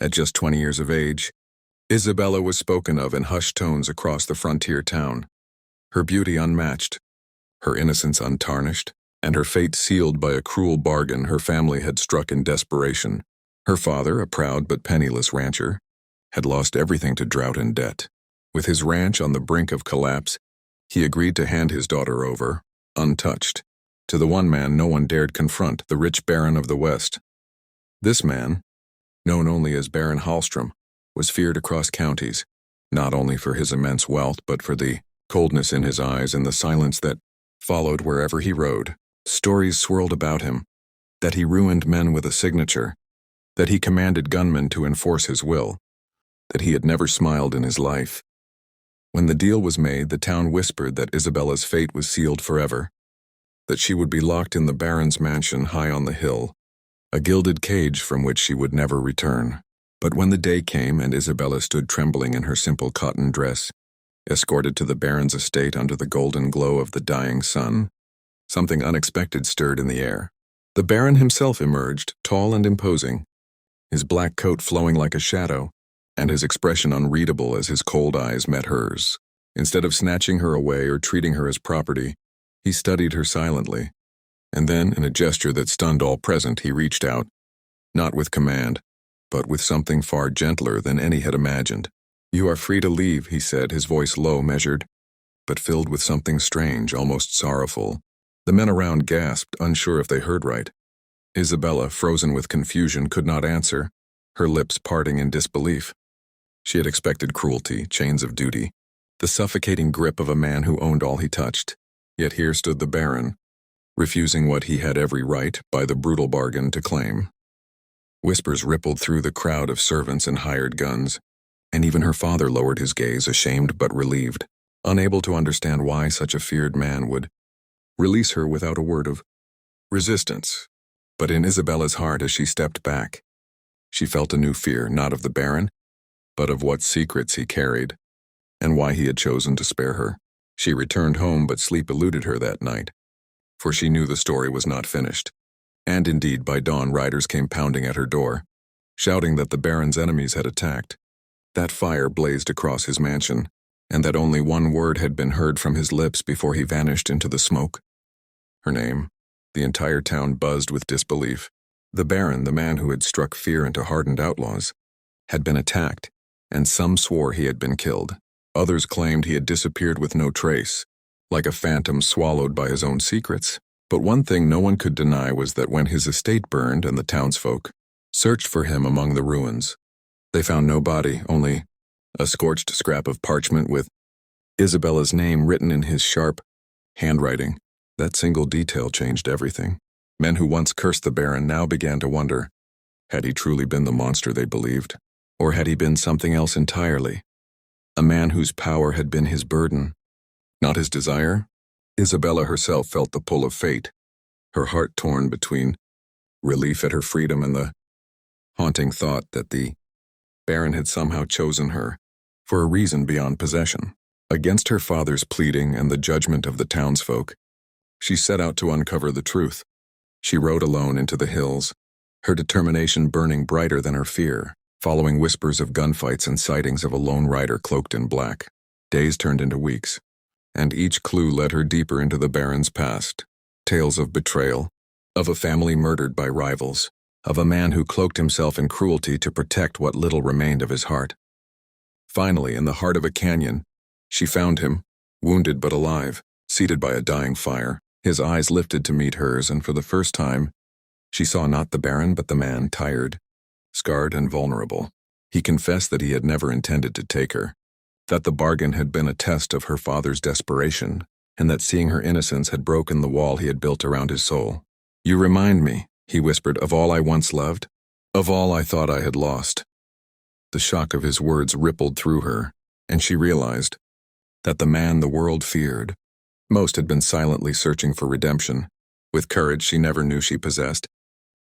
At just 20 years of age, Isabella was spoken of in hushed tones across the frontier town, her beauty unmatched, her innocence untarnished, and her fate sealed by a cruel bargain her family had struck in desperation. Her father, a proud but penniless rancher, had lost everything to drought and debt. With his ranch on the brink of collapse, he agreed to hand his daughter over, untouched, to the one man no one dared confront, the rich Baron of the West. This man, known only as Baron Hallstrom, was feared across counties, not only for his immense wealth but for the coldness in his eyes and the silence that followed wherever he rode. Stories swirled about him, that he ruined men with a signature, that he commanded gunmen to enforce his will, that he had never smiled in his life. When the deal was made, the town whispered that Isabella's fate was sealed forever, that she would be locked in the Baron's mansion high on the hill, a gilded cage from which she would never return. But when the day came and Isabella stood trembling in her simple cotton dress, escorted to the Baron's estate under the golden glow of the dying sun, something unexpected stirred in the air. The Baron himself emerged, tall and imposing, his black coat flowing like a shadow, and his expression unreadable as his cold eyes met hers. Instead of snatching her away or treating her as property, he studied her silently, and then, in a gesture that stunned all present, he reached out, not with command, but with something far gentler than any had imagined. "You are free to leave," he said, his voice low, measured, but filled with something strange, almost sorrowful. The men around gasped, unsure if they heard right. Isabella, frozen with confusion, could not answer, her lips parting in disbelief. She had expected cruelty, chains of duty, the suffocating grip of a man who owned all he touched. Yet here stood the Baron, refusing what he had every right, by the brutal bargain, to claim. Whispers rippled through the crowd of servants and hired guns, and even her father lowered his gaze, ashamed but relieved, unable to understand why such a feared man would release her without a word of resistance. But in Isabella's heart, as she stepped back, she felt a new fear, not of the Baron, but of what secrets he carried, and why he had chosen to spare her. She returned home, but sleep eluded her that night, for she knew the story was not finished. And indeed, by dawn, riders came pounding at her door, shouting that the Baron's enemies had attacked, that fire blazed across his mansion, and that only one word had been heard from his lips before he vanished into the smoke. Her name. The entire town buzzed with disbelief. The Baron, the man who had struck fear into hardened outlaws, had been attacked, and some swore he had been killed. Others claimed he had disappeared with no trace, like a phantom swallowed by his own secrets. But one thing no one could deny was that when his estate burned and the townsfolk searched for him among the ruins, they found no body, only a scorched scrap of parchment with Isabella's name written in his sharp handwriting. That single detail changed everything. Men who once cursed the Baron now began to wonder, had he truly been the monster they believed, or had he been something else entirely? A man whose power had been his burden, not his desire? Isabella herself felt the pull of fate, her heart torn between relief at her freedom and the haunting thought that the Baron had somehow chosen her for a reason beyond possession. Against her father's pleading and the judgment of the townsfolk, she set out to uncover the truth. She rode alone into the hills, her determination burning brighter than her fear, following whispers of gunfights and sightings of a lone rider cloaked in black. Days turned into weeks, and each clue led her deeper into the Baron's past. Tales of betrayal, of a family murdered by rivals, of a man who cloaked himself in cruelty to protect what little remained of his heart. Finally, in the heart of a canyon, she found him, wounded but alive, seated by a dying fire. His eyes lifted to meet hers, and for the first time, she saw not the Baron but the man, tired, scarred and vulnerable. He confessed that he had never intended to take her, that the bargain had been a test of her father's desperation, and that seeing her innocence had broken the wall he had built around his soul. "You remind me," he whispered, "of all I once loved, of all I thought I had lost." The shock of his words rippled through her, and she realized that the man the world feared most had been silently searching for redemption, with courage she never knew she possessed.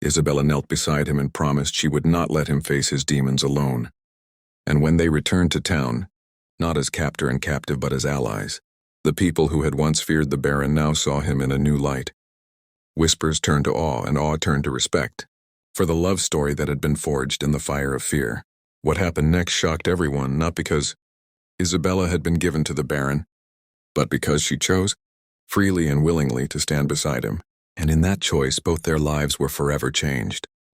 Isabella knelt beside him and promised she would not let him face his demons alone. And when they returned to town, not as captor and captive but as allies, the people who had once feared the Baron now saw him in a new light. Whispers turned to awe, and awe turned to respect. for the love story that had been forged in the fire of fear. What happened next shocked everyone, not because Isabella had been given to the Baron, but because she chose, freely and willingly, to stand beside him. And in that choice, both their lives were forever changed.